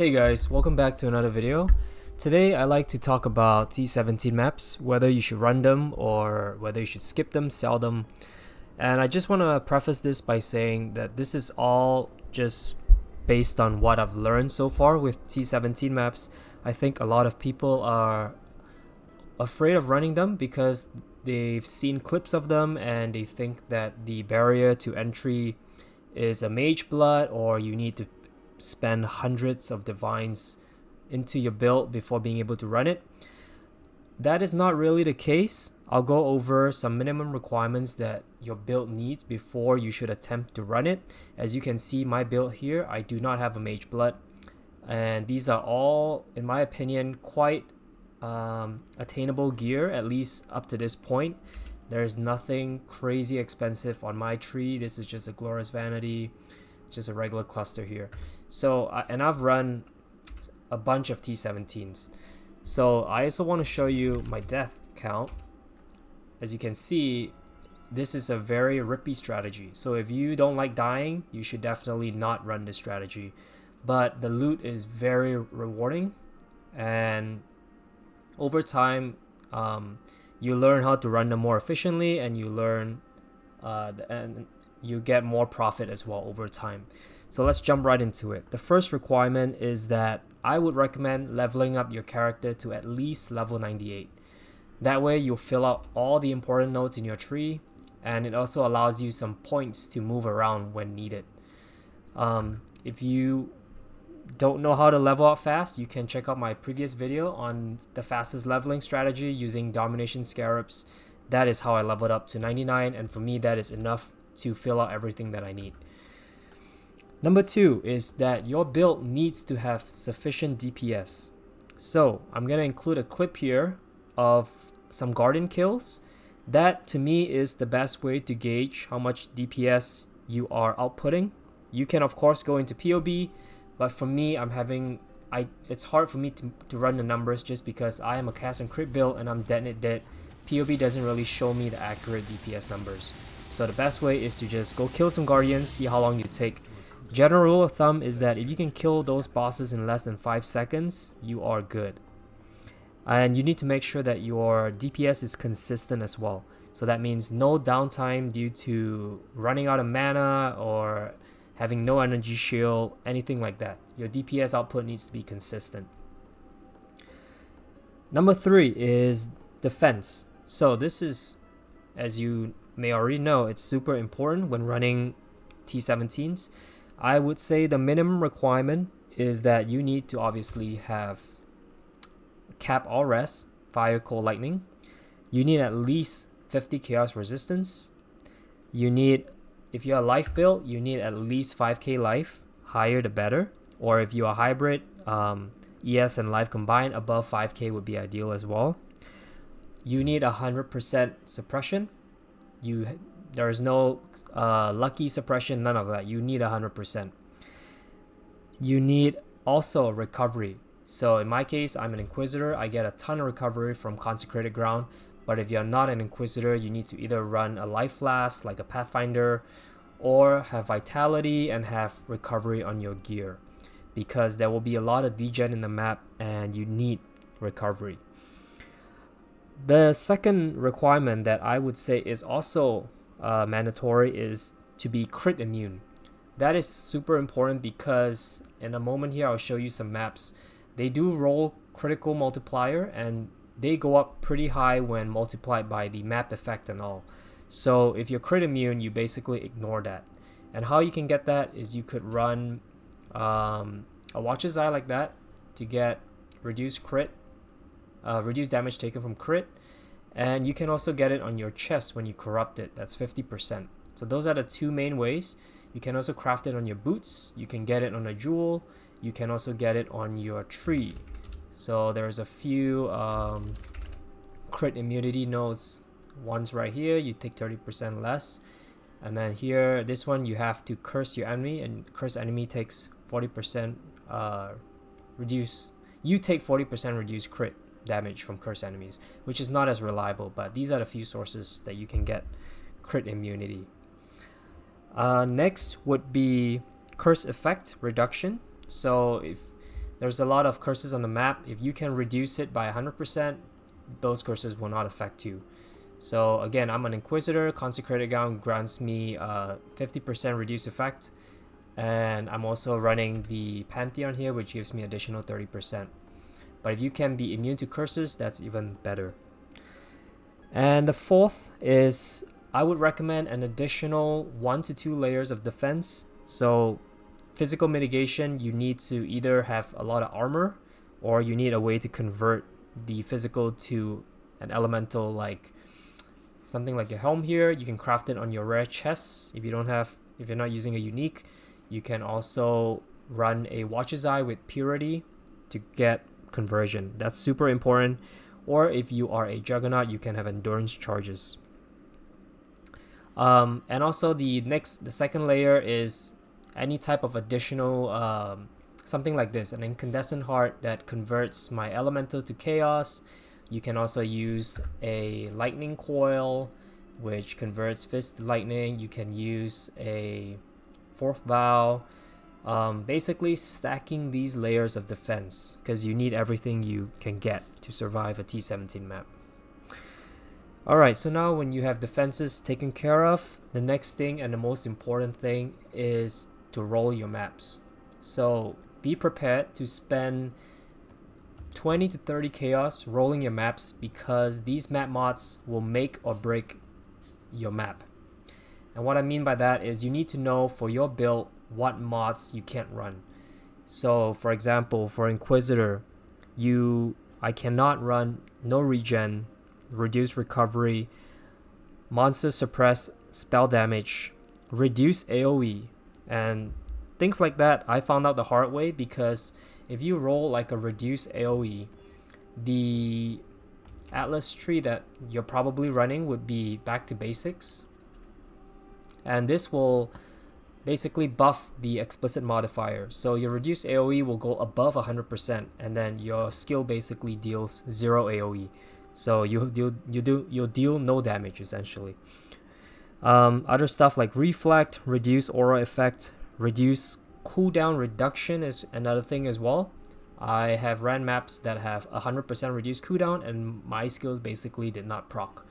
Hey guys, welcome back to another video. Today I like to talk about T17 maps, whether you should run them or whether you should skip them, sell them. And I just want to preface this by saying that this is all just based on what I've learned so far with T17 maps. I think a lot of people are afraid of running them because they've seen clips of them and they think that the barrier to entry is a mage blood, or you need to spend hundreds of divines into your build before being able to run it. That is not really the case. I'll go over some minimum requirements that your build needs before you should attempt to run it. As you can see, my build here, I do not have a mage blood, and these are all, in my opinion, quite attainable gear, at least up to this point. There's nothing crazy expensive on my tree. This is just a glorious vanity, just a regular cluster here. So and I've run a bunch of T17s. So I also want to show you my death count. As you can see, this is a very rippy strategy. So if you don't like dying, you should definitely not run this strategy. But the loot is very rewarding, and over time you learn how to run them more efficiently, and you learn and you get more profit as well over time. So let's jump right into it. The first requirement is that I would recommend leveling up your character to at least level 98. That way you'll fill out all the important nodes in your tree, and it also allows you some points to move around when needed. If you don't know how to level up fast, you can check out my previous video on the fastest leveling strategy using domination scarabs. That is how I leveled up to 99, and for me that is enough to fill out everything that I need. Number 2 is that your build needs to have sufficient DPS. So I'm going to include a clip here of some guardian kills. That to me is the best way to gauge how much DPS you are outputting. You can of course go into POE, but for me it's hard for me to run the numbers just because I am a cast and crit build and I'm dead. POE doesn't really show me the accurate DPS numbers. So the best way is to just go kill some guardians, see how long you take. General rule of thumb is that if you can kill those bosses in less than 5 seconds, you are good. And you need to make sure that your DPS is consistent as well. So that means no downtime due to running out of mana or having no energy shield, anything like that. Your DPS output needs to be consistent. Number 3 is defense. So this is, as you may already know, it's super important when running T17s. I would say the minimum requirement is that you need to obviously have cap all rest, fire, cold, lightning. You need at least 50 chaos resistance. You need, if you're a life build, you need at least 5k life, higher the better. Or if you're a hybrid, ES and life combined, above 5k would be ideal as well. You need 100% suppression. There is no lucky suppression, none of that. You need 100%. You need also recovery. So in my case, I'm an Inquisitor. I get a ton of recovery from Consecrated Ground. But if you're not an Inquisitor, you need to either run a Life Flask like a Pathfinder, or have Vitality and have recovery on your gear, because there will be a lot of degen in the map and you need recovery. The second requirement that I would say is also mandatory is to be crit immune. That is super important because in a moment here I'll show you some maps. They do roll critical multiplier and they go up pretty high when multiplied by the map effect and all. So if you're crit immune, you basically ignore that. And how you can get that is you could run a Watcher's Eye like that to get reduced crit, reduced damage taken from crit. And you can also get it on your chest when you corrupt it. That's 50%. So those are the two main ways. You can also craft it on your boots. You can get it on a jewel. You can also get it on your tree. So there's a few crit immunity nodes. One's right here. You take 30% less. And then here, this one, you have to curse your enemy. And curse enemy takes 40% reduce. You take 40% reduced crit damage from curse enemies, which is not as reliable, but these are the few sources that you can get crit immunity. Next would be curse effect reduction. So if there's a lot of curses on the map. If you can reduce it by 100%, those curses will not affect you. So again, I'm an Inquisitor. Consecrated Gown grants me 50% reduced effect, and I'm also running the Pantheon here, which gives me additional 30%. But if you can be immune to curses, that's even better. And the fourth is, I would recommend an additional 1 to 2 layers of defense. So physical mitigation, you need to either have a lot of armor, or you need a way to convert the physical to an elemental, like something like a helm here. You can craft it on your rare chests. If you're not using a unique, you can also run a Watcher's Eye with Purity to get conversion. That's super important. Or if you are a Juggernaut, you can have endurance charges. And also the second layer is any type of additional something like this, an incandescent heart that converts my elemental to chaos. You can also use a lightning coil, which converts fist to lightning. You can use a fourth vow. Basically stacking these layers of defense, because you need everything you can get to survive a T17 map. Alright, so now when you have defenses taken care of, the next thing and the most important thing is to roll your maps. So be prepared to spend 20 to 30 chaos rolling your maps, because these map mods will make or break your map. And what I mean by that is you need to know for your build what mods you can't run. So for example, for Inquisitor, I cannot run no regen, reduce recovery, monster suppress spell damage, reduce AoE, and things like that. I found out the hard way, because if you roll like a reduced AoE, the Atlas tree that you're probably running would be back to basics, and this will basically buff the explicit modifier. So your reduced AoE will go above 100%, and then your skill basically deals 0 AoE. So you'll deal no damage essentially. Other stuff like reflect, reduce aura effect, reduce cooldown reduction is another thing as well. I have ran maps that have 100% reduced cooldown, and my skills basically did not proc.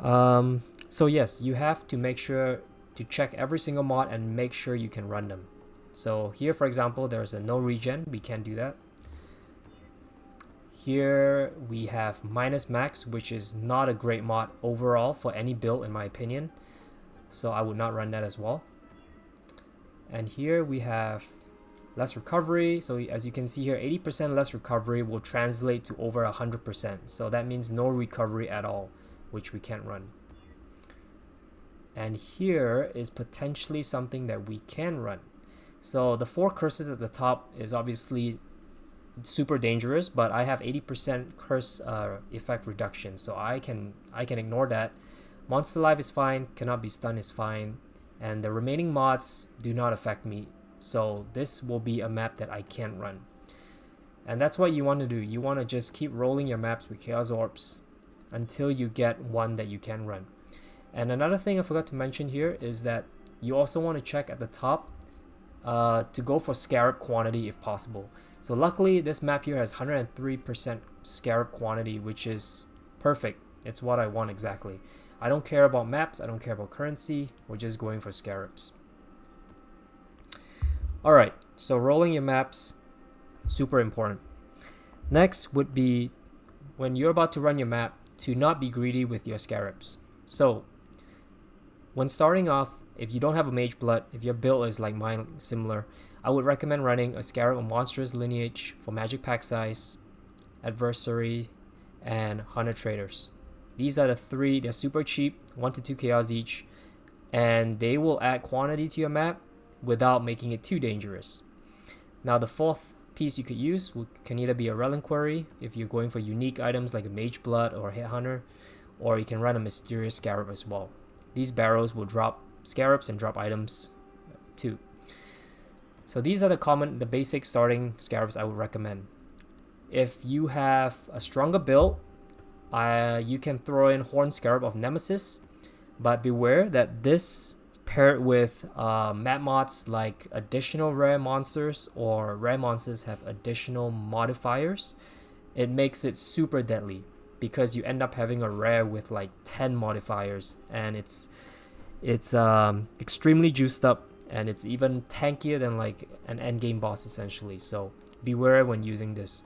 So yes, you have to make sure to check every single mod and make sure you can run them. So here, for example, there's a no regen. We can't do that. Here we have minus max, which is not a great mod overall for any build in my opinion. So I would not run that as well. And here we have less recovery. So as you can see here, 80% less recovery will translate to over 100%. So that means no recovery at all, which we can't run. And here is potentially something that we can run. So the 4 curses at the top is obviously super dangerous, but I have 80% curse effect reduction, so I can ignore that. Monster life is fine, cannot be stunned is fine, and the remaining mods do not affect me. So this will be a map that I can't run. And that's what you want to do. You want to just keep rolling your maps with Chaos Orbs until you get one that you can run. And another thing I forgot to mention here is that you also want to check at the top to go for Scarab quantity if possible. So luckily this map here has 103% Scarab quantity, which is perfect. It's what I want exactly. I don't care about maps, I don't care about currency, we're just going for Scarabs. Alright, so rolling your maps, super important. Next would be, when you're about to run your map, to not be greedy with your Scarabs. So when starting off, if you don't have a Mage Blood, if your build is like mine, similar, I would recommend running a Scarab of Monstrous Lineage for Magic Pack Size, Adversary, and Hunter Traders. These are the 3, they're super cheap, 1 to 2 chaos each, and they will add quantity to your map without making it too dangerous. Now the 4th piece you could use can either be a Reliquary if you're going for unique items like a Mage Blood or a Headhunter, or you can run a Mysterious Scarab as well. These barrels will drop Scarabs and drop items too. So these are the basic starting Scarabs I would recommend. If you have a stronger build, you can throw in Horn Scarab of Nemesis, but beware that this pair it with map mods like additional rare monsters, or rare monsters have additional modifiers, it makes it super deadly, because you end up having a rare with like 10 modifiers, and it's extremely juiced up, and it's even tankier than like an endgame boss essentially. So beware when using this.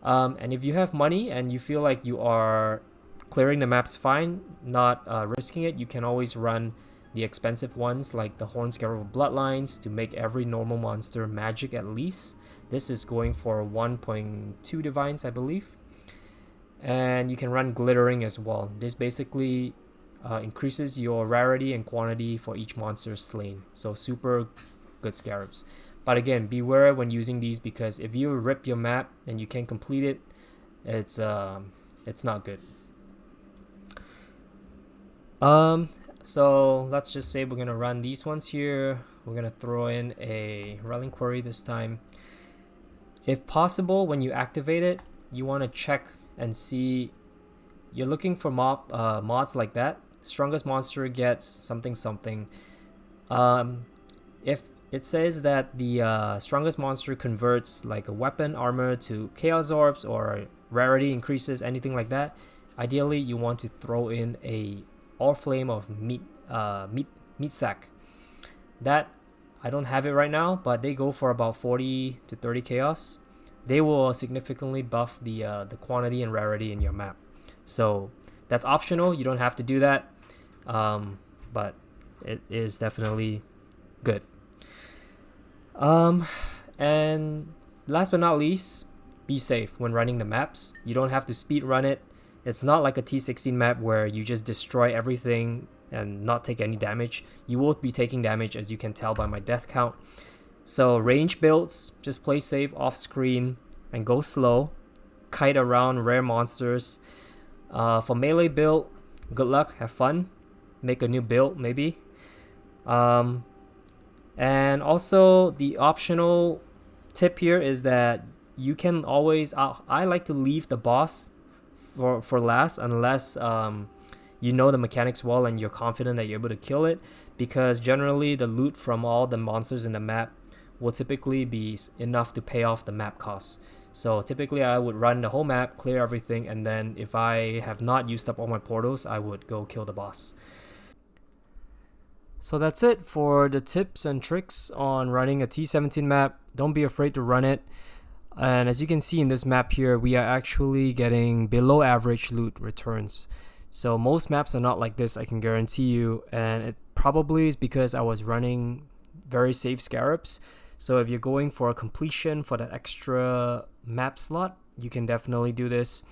And if you have money and you feel like you are clearing the maps fine, not risking it, you can always run the expensive ones like the Horn Scarab Bloodlines to make every normal monster magic at least. This is going for 1.2 divines, I believe. And you can run glittering as well. This basically increases your rarity and quantity for each monster slain. So super good scarabs. But again, beware when using these, because if you rip your map and you can't complete it, it's not good. So let's just say we're gonna run these ones here. We're gonna throw in a Reliquary this time. If possible, when you activate it, you want to check and see. You're looking for mods like that. Strongest monster gets something something. If it says that the strongest monster converts like a weapon armor to chaos orbs, or rarity increases, anything like that, ideally you want to throw in a All Flame of meat sack. That I don't have it right now, but they go for about 40 to 30 chaos. They will significantly buff the quantity and rarity in your map. So that's optional. You don't have to do that, but it is definitely good. And last but not least, be safe when running the maps. You don't have to speed run it. It's not like a T16 map where you just destroy everything and not take any damage. You will be taking damage, as you can tell by my death count. So range builds, just play safe off screen and go slow. Kite around rare monsters. For melee build, good luck, have fun. Make a new build maybe. And also the optional tip here is that you can always, I like to leave the boss for last, unless you know the mechanics well and you're confident that you're able to kill it, because generally the loot from all the monsters in the map will typically be enough to pay off the map costs. So typically I would run the whole map, clear everything, and then if I have not used up all my portals, I would go kill the boss. So that's it for the tips and tricks on running a T17 map. Don't be afraid to run it. And as you can see in this map here, we are actually getting below average loot returns. So most maps are not like this, I can guarantee you. And it probably is because I was running very safe Scarabs. So if you're going for a completion for that extra map slot, you can definitely do this.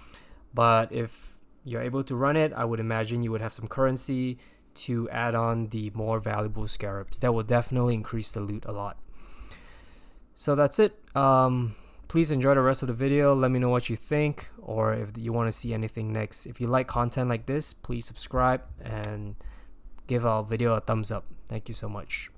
But if you're able to run it, I would imagine you would have some currency to add on the more valuable Scarabs. That will definitely increase the loot a lot. So that's it. Please enjoy the rest of the video. Let me know what you think, or if you want to see anything next. If you like content like this, please subscribe and give our video a thumbs up. Thank you so much.